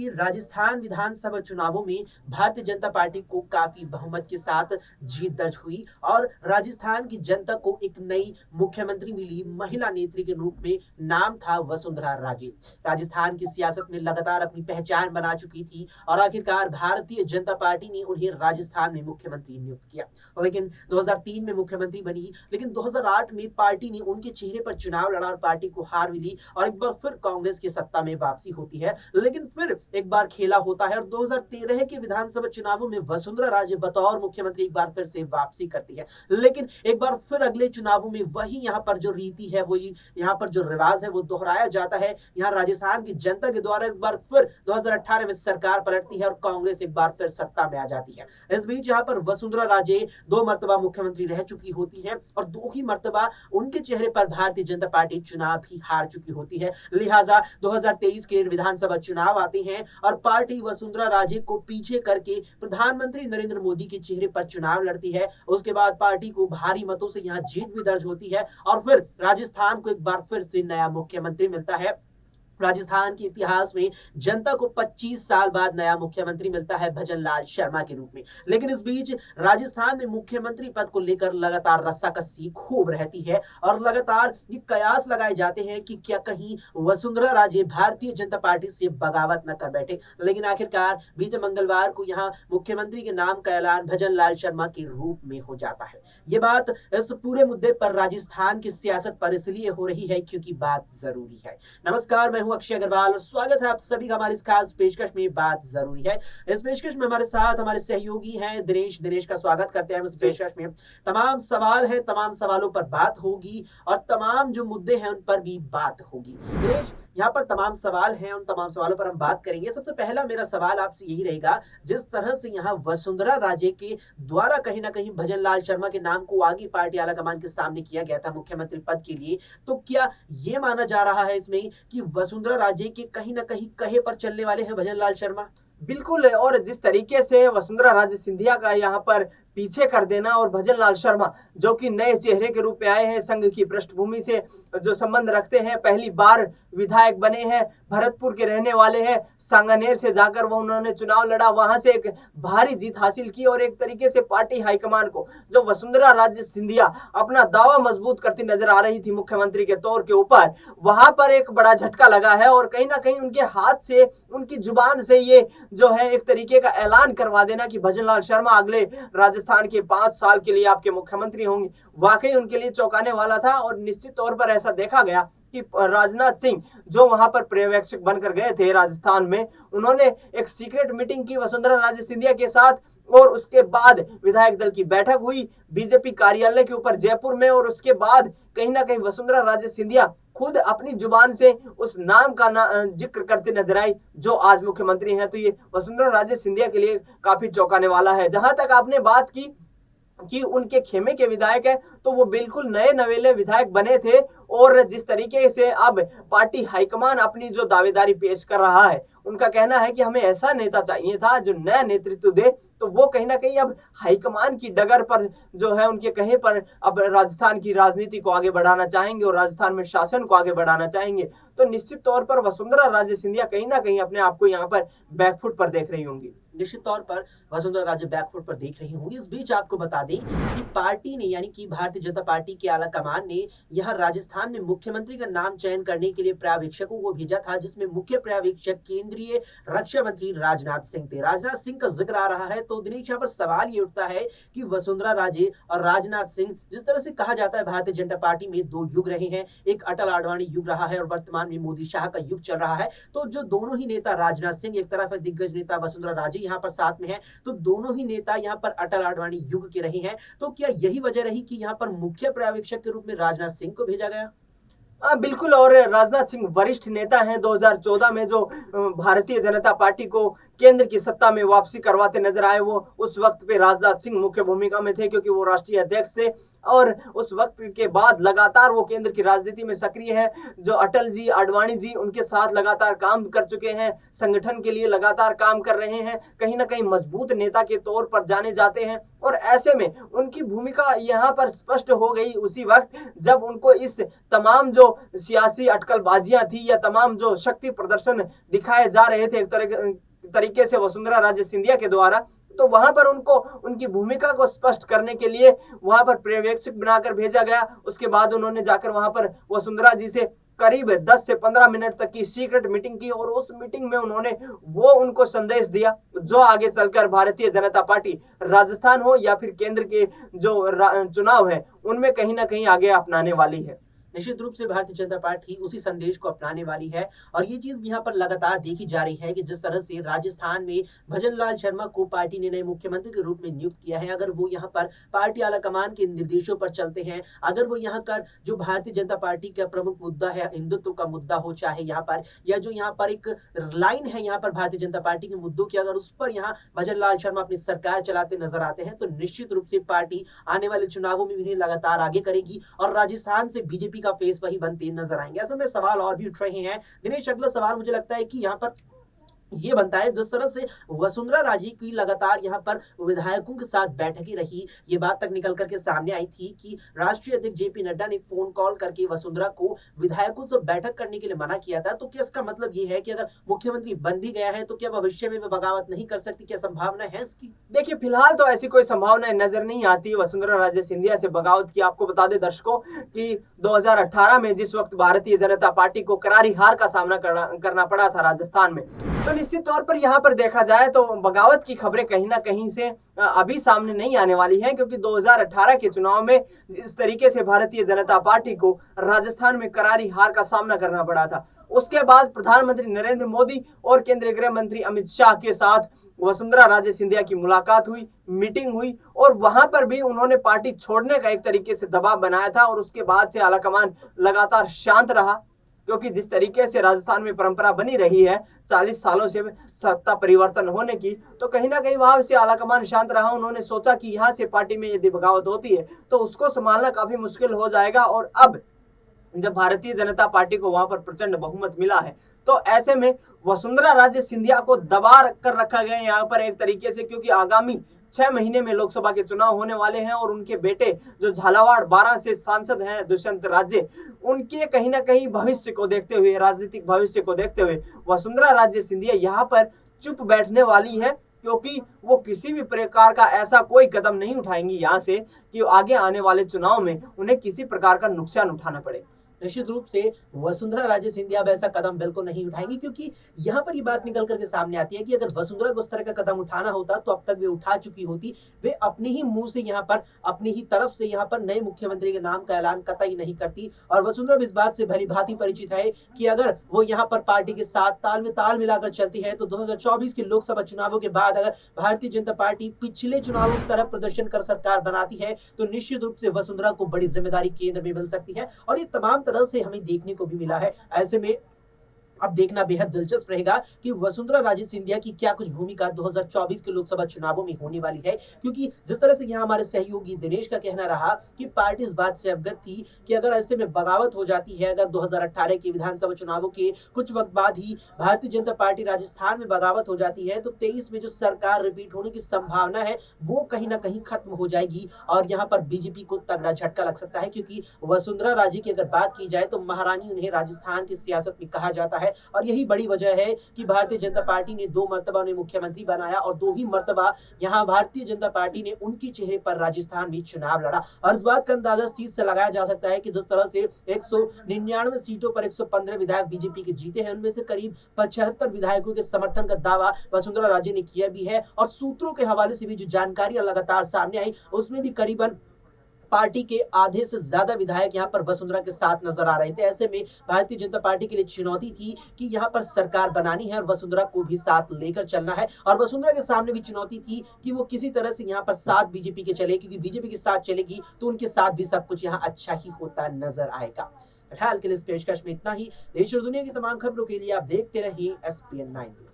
कि राजस्थान विधानसभा चुनावों में भारतीय जनता पार्टी को काफी बहुमत के साथ जीत दर्ज हुई और राजस्थान की जनता को एक नई मुख्यमंत्री मिली। महिला नेत्री के रूप में नाम था वसुंधरा राजे। राजस्थान की सियासत में लगातार अपनी पहचान बना चुकी थी और आखिरकार भारतीय जनता पार्टी ने उन्हें राजस्थान में मुख्यमंत्री नियुक्त किया। लेकिन 2003 में मुख्यमंत्री बनी, लेकिन 2008 में पार्टी ने उनके चेहरे पर चुनाव लड़ा और पार्टी को हार मिली और एक बार फिर कांग्रेस की सत्ता में वापसी होती है। लेकिन फिर एक बार खेला होता है और 2013 के विधानसभा चुनावों में वसुंधरा राजे बतौर मुख्यमंत्री एक बार फिर से वापसी करती है। लेकिन एक बार फिर अगले चुनावों में वही यहाँ पर जो रीति है, वही यहाँ पर जो रिवाज है वो दोहराया जाता है। यहाँ राजस्थान की जनता के द्वारा एक बार फिर 2018 में सरकार पलटती है और कांग्रेस एक बार फिर सत्ता में आ जाती है। इस बीच यहाँ पर वसुंधरा राजे 2 मर्तबा मुख्यमंत्री रह चुकी होती है और 2 ही मर्तबा उनके चेहरे पर भारतीय जनता पार्टी चुनाव भी हार चुकी होती है। लिहाजा 2023 के विधानसभा चुनाव आते हैं और पार्टी वसुंधरा राजे को पीछे करके प्रधानमंत्री नरेंद्र मोदी के चेहरे पर चुनाव लड़ती है। उसके बाद पार्टी को भारी मतों से यहाँ जीत भी दर्ज होती है और फिर राजस्थान को एक बार फिर से नया मुख्यमंत्री मिलता है। राजस्थान के इतिहास में जनता को 25 साल बाद नया मुख्यमंत्री मिलता है भजनलाल शर्मा के रूप में। लेकिन इस बीच राजस्थान में मुख्यमंत्री पद को लेकर लगातार रस्साकसी खूब रहती है और लगातार ये कयास लगाए जाते हैं कि क्या कहीं वसुंधरा राजे भारतीय जनता पार्टी से बगावत न कर बैठे। लेकिन आखिरकार बीते मंगलवार को यहाँ मुख्यमंत्री के नाम का ऐलान भजनलाल शर्मा के रूप में हो जाता है। ये बात इस पूरे मुद्दे पर राजस्थान की सियासत पर इसलिए हो रही है क्योंकि बात जरूरी है। नमस्कार, मैं अक्षय अग्रवाल और स्वागत है आप सभी का हमारी इस खास पेशकश में बात जरूरी है। इस पेशकश में हमारे साथ हमारे सहयोगी हैं दिनेश का स्वागत करते हैं। इस पेशकश में तमाम सवाल है, तमाम सवालों पर बात होगी और तमाम जो मुद्दे हैं उन पर भी बात होगी। दिनेश, यहाँ पर तमाम सवाल हैं, उन तमाम सवालों पर हम बात करेंगे। सबसे पहला मेरा सवाल आपसे यही रहेगा, जिस तरह से यहाँ वसुंधरा राजे के द्वारा कहीं ना कहीं भजनलाल शर्मा के नाम को आगे पार्टी आलाकमान के सामने किया गया था मुख्यमंत्री पद के लिए, तो क्या ये माना जा रहा है इसमें कि वसुंधरा राजे के कहीं ना कहीं कहे पर चलने वाले हैं भजनलाल शर्मा? बिल्कुल। और जिस तरीके से वसुंधरा राजे सिंधिया का यहाँ पर पीछे कर देना और भजनलाल शर्मा जो कि नए चेहरे के रूप में आए हैं, संघ की पृष्ठभूमि से जो संबंध रखते हैं, पहली बार विधायक बने हैं, भरतपुर के रहने वाले हैं, सांगानेर से जाकर वो उन्होंने चुनाव लड़ा, वहां से एक भारी जीत हासिल की और एक तरीके से पार्टी हाईकमान को जो वसुंधरा राजे सिंधिया अपना दावा मजबूत करती नजर आ रही थी मुख्यमंत्री के तौर के ऊपर, वहां पर एक बड़ा झटका लगा है और कहीं ना कहीं उनके हाथ से, उनकी जुबान से ये जो है एक तरीके का ऐलान करवा देना कि भजनलाल शर्मा अगले राजस्थान के 5 साल के लिए आपके मुख्यमंत्री होंगे, वाकई उनके लिए चौंकाने वाला था। और निश्चित तौर पर ऐसा देखा गया कि राजनाथ सिंह जो वहां पर पर्यवेक्षक बनकर गए थे राजस्थान में, उन्होंने एक सीक्रेट मीटिंग की वसुंधरा राजे सिंधिया के साथ और उसके बाद विधायक दल की बैठक हुई बीजेपी कार्यालय के ऊपर जयपुर में और उसके बाद कहीं ना कहीं वसुंधरा राजे सिंधिया खुद अपनी जुबान से उस नाम का जिक्र करते नजर आई जो आज मुख्यमंत्री हैं। तो ये वसुंधरा राजे सिंधिया के लिए काफी चौंकाने वाला है। जहां तक आपने बात की कि उनके खेमे के विधायक है, तो वो बिल्कुल नए नवेले विधायक बने थे और जिस तरीके से अब पार्टी हाईकमान अपनी जो दावेदारी पेश कर रहा है, उनका कहना है कि हमें ऐसा नेता चाहिए था जो नया नेतृत्व दे, तो वो कहीं ना कहीं अब हाईकमान की डगर पर जो है उनके कहे पर अब राजस्थान की राजनीति को आगे बढ़ाना चाहेंगे और राजस्थान में शासन को आगे बढ़ाना चाहेंगे। तो निश्चित तौर पर वसुंधरा राजे सिंधिया कहीं ना कहीं अपने आप को यहाँ पर बैकफुट पर देख रही होंगी। निश्चित तौर पर वसुंधरा राजे बैकफुट पर देख रही होंगी। इस बीच आपको बता दें कि पार्टी ने, यानी कि भारतीय जनता पार्टी के आला कमान ने यहां राजस्थान में मुख्यमंत्री का नाम चयन करने के लिए पर्यवेक्षकों को भेजा था, जिसमें मुख्य पर्यवेक्षक केंद्रीय रक्षा मंत्री राजनाथ सिंह थे। राजनाथ सिंह का जिक्र आ रहा है तो दिनेश, यहाँ पर सवाल ये उठता है कि वसुंधरा राजे और राजनाथ सिंह, जिस तरह से कहा जाता है भारतीय जनता पार्टी में 2 युग रहे हैं, एक अटल आडवाणी युग रहा है और वर्तमान में मोदी शाह का युग चल रहा है। तो जो दोनों ही नेता, राजनाथ सिंह एक तरफ है, दिग्गज नेता वसुंधरा राजे यहाँ पर साथ में है, तो दोनों ही नेता यहाँ पर अटल आडवाणी युग के रहे हैं। तो क्या यही वजह रही कि यहाँ पर मुख्य पर्यवेक्षक के रूप में राजनाथ सिंह को भेजा गया? बिल्कुल। और राजनाथ सिंह वरिष्ठ नेता हैं। 2014 में जो भारतीय जनता पार्टी को केंद्र की सत्ता में वापसी करवाते नजर आए, वो उस वक्त पे राजनाथ सिंह मुख्य भूमिका में थे क्योंकि वो राष्ट्रीय अध्यक्ष थे और उस वक्त के बाद लगातार वो केंद्र की राजनीति में सक्रिय है। जो अटल जी, आडवाणी जी, उनके साथ लगातार काम कर चुके हैं, संगठन के लिए लगातार काम कर रहे हैं, कहीं ना कहीं मजबूत नेता के तौर पर जाने जाते हैं। और ऐसे में उनकी भूमिका यहाँ पर स्पष्ट हो गई उसी वक्त जब उनको इस तमाम जो जो सियासी अटकलबाजियां थी या तमाम जो शक्ति प्रदर्शन दिखाए जा रहे थे एक तरीके से वसुंधरा राजे सिंधिया के द्वारा, तो वहां पर उनको उनकी भूमिका को स्पष्ट करने के लिए वहां पर पर्यवेक्षक बनाकर भेजा गया। उसके बाद उन्होंने जाकर वहां पर वसुंधरा जी से करीब 10 से 15 मिनट तक की सीक्रेट मीटिंग की और उस मीटिंग में उन्होंने वो उनको संदेश दिया जो आगे चलकर भारतीय जनता पार्टी राजस्थान हो या फिर केंद्र के जो चुनाव है उनमें कहीं ना कहीं आगे अपनाने वाली है। निश्चित रूप से भारतीय जनता पार्टी उसी संदेश को अपनाने वाली है और ये चीज यहाँ पर लगातार देखी जा रही है कि जिस तरह से राजस्थान में भजन लाल शर्मा को पार्टी ने नए मुख्यमंत्री के रूप में नियुक्त किया है, अगर वो यहाँ पर पार्टी आलाकमान के निर्देशों पर चलते हैं, अगर वो यहाँ का जो भारतीय जनता पार्टी का प्रमुख मुद्दा है हिंदुत्व का मुद्दा हो चाहे यहाँ पर या जो यहाँ पर एक लाइन है यहाँ पर भारतीय जनता पार्टी के मुद्दों की, अगर उस पर यहाँ भजन लाल शर्मा अपनी सरकार चलाते नजर आते हैं तो निश्चित रूप से पार्टी आने वाले चुनावों में भी लगातार आगे करेगी और राजस्थान से बीजेपी का फेस वही बनते नजर आएंगे। ऐसे में सवाल और भी उठ रहे हैं। दिनेश, अगला सवाल मुझे लगता है कि यहाँ पर ये बनता है जिस तरह से वसुंधरा राजे की लगातार यहाँ पर विधायकों के साथ बैठकें रही, ये बात तक निकल करके सामने आई थी कि राष्ट्रीय अध्यक्ष जेपी नड्डा ने फोन कॉल करके वसुंधरा को विधायकों से बैठक करने के लिए मना किया था। तो क्या इसका मतलब ये है कि अगर मुख्यमंत्री बन भी गया है तो क्या भविष्य में बगावत नहीं कर सकती? क्या संभावना है इसकी? देखिए, फिलहाल तो ऐसी कोई संभावना नजर नहीं आती वसुंधरा राजे सिंधिया से बगावत की। आपको बता दें दर्शकों कि 2018 में जिस वक्त भारतीय जनता पार्टी को करारी हार का सामना करना पड़ा था राजस्थान में, तो निश्चित तौर पर यहाँ पर देखा जाए तो बगावत की खबरें कहीं ना कहीं से अभी सामने नहीं आने वाली हैं, क्योंकि 2018 के चुनाव में जिस तरीके से भारतीय जनता पार्टी को राजस्थान में करारी हार का सामना करना पड़ा था, उसके बाद प्रधानमंत्री नरेंद्र मोदी और केंद्रीय गृह मंत्री अमित शाह के साथ वसुंधरा राजे सिंधिया की मुलाकात हुई, मीटिंग हुई और वहां पर भी उन्होंने पार्टी छोड़ने का एक तरीके से दबाव बनाया था और उसके बाद से आलाकमान लगातार शांत रहा, क्योंकि जिस तरीके से राजस्थान में परंपरा बनी रही है 40 सालों से सत्ता परिवर्तन होने की, तो कहीं ना कहीं वहां से आलाकमान शांत रहा। उन्होंने सोचा कि यहाँ से पार्टी में यदि बगावत होती है तो उसको संभालना काफी मुश्किल हो जाएगा और अब जब भारतीय जनता पार्टी को वहां पर प्रचंड बहुमत मिला है तो ऐसे में वसुंधरा राजे सिंधिया को दबा कर रखा गया यहाँ पर एक तरीके से, क्योंकि आगामी 6 महीने में लोकसभा के चुनाव होने वाले हैं और उनके बेटे जो झालावाड़ 12 से सांसद हैं दुष्यंत राजे, उनके कहीं ना कहीं भविष्य को देखते हुए, राजनीतिक भविष्य को देखते हुए वसुंधरा राजे सिंधिया यहाँ पर चुप बैठने वाली है, क्योंकि वो किसी भी प्रकार का ऐसा कोई कदम नहीं उठाएंगी यहाँ से कि आगे आने वाले चुनाव में उन्हें किसी प्रकार का नुकसान उठाना पड़े। निश्चित रूप से वसुंधरा राजे सिंधिया अब ऐसा कदम बिल्कुल नहीं उठाएंगी, क्योंकि यहाँ पर ये बात निकल करके सामने आती है कि अगर वसुंधरा को उस तरह का कदम उठाना होता तो अब तक वे उठा चुकी होती। वे अपने ही मुंह से यहाँ पर अपनी ही तरफ से यहाँ पर नए मुख्यमंत्री के नाम का ऐलान कतई नहीं करती और वसुंधरा इस बात से भली भांति परिचित है कि अगर वो यहाँ पर पार्टी के साथ ताल में ताल मिलाकर चलती है तो 2024 के लोकसभा चुनावों के बाद अगर भारतीय जनता पार्टी पिछले चुनावों की तरह प्रदर्शन कर सरकार बनाती है तो निश्चित रूप से वसुंधरा को बड़ी जिम्मेदारी केंद्र में मिल सकती है और ये तमाम तरह से हमें देखने को भी मिला है। ऐसे में अब देखना बेहद दिलचस्प रहेगा कि वसुंधरा राजे सिंधिया की क्या कुछ भूमिका 2024 के लोकसभा चुनावों में होने वाली है, क्योंकि जिस तरह से यहाँ हमारे सहयोगी दिनेश का कहना रहा कि पार्टी इस बात से अवगत थी कि अगर ऐसे में बगावत हो जाती है, अगर 2018 के विधानसभा चुनावों के कुछ वक्त बाद ही भारतीय जनता पार्टी राजस्थान में बगावत हो जाती है तो 23 में जो सरकार रिपीट होने की संभावना है वो कहीं ना कहीं खत्म हो जाएगी और यहाँ पर बीजेपी को तगड़ा झटका लग सकता है, क्योंकि वसुंधरा राजे की अगर बात की जाए तो महारानी उन्हें राजस्थान की सियासत में कहा जाता है और यही बड़ी वजह है कि भारतीय जनता पार्टी ने 2 मर्तबा उन्हें मुख्यमंत्री बनाया और 2 ही मर्तबा यहाँ भारतीय जनता पार्टी ने उनके चेहरे पर राजस्थान में चुनाव लड़ा। और इस बात का अंदाजा इस चीज से लगाया जा सकता है कि जिस तरह से 199 सीटों पर 115 विधायक बीजेपी के जीते हैं, उनमें से करीब 75 विधायकों के समर्थन का दावा वसुंधरा राजे ने किया भी है और सूत्रों के हवाले से भी जो जानकारियां लगातार सामने आई उसमें भी करीबन पार्टी के आधे से ज्यादा विधायक यहाँ पर वसुंधरा के साथ नजर आ रहे थे। ऐसे में भारतीय जनता पार्टी के लिए चुनौती थी कि यहाँ पर सरकार बनानी है और वसुंधरा को भी साथ लेकर चलना है और वसुंधरा के सामने भी चुनौती थी कि वो किसी तरह से यहाँ पर साथ बीजेपी के चले, क्योंकि बीजेपी के साथ चलेगी तो उनके साथ भी सब कुछ यहाँ अच्छा ही होता नजर आएगा। फिलहाल के लिए इस पेशकश में इतना ही। देश और दुनिया की तमाम खबरों के लिए आप देखते रहिए SPN 9।